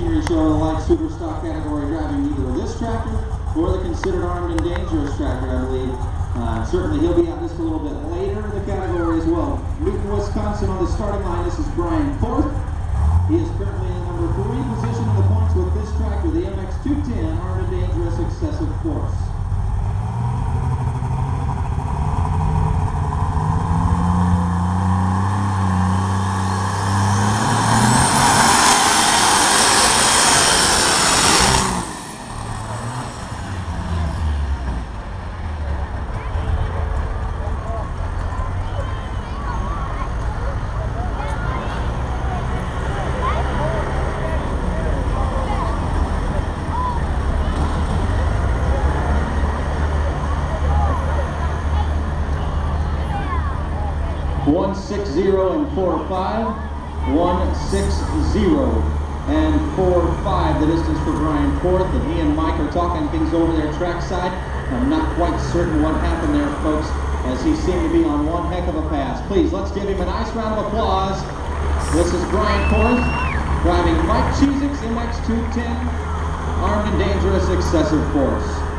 machinery show in the light super stock category, driving either this tractor or the considered armed and dangerous tractor, I believe. Certainly he'll be out just a little bit later in the category as well. Newton, Wisconsin on the starting line. This is Brian Forth. He is currently in number 3 position in the points with this tractor, the MX210 Armed and Dangerous Excessive Force. One 160 and 45, 160 and 45. The distance for Brian Forth, and he and Mike are talking things over there trackside. I'm not quite certain what happened there, folks, as he seemed to be on one heck of a pass. Please, let's give him a nice round of applause. This is Brian Forth driving Mike Chizik's MX210 Armed and Dangerous Excessive Force.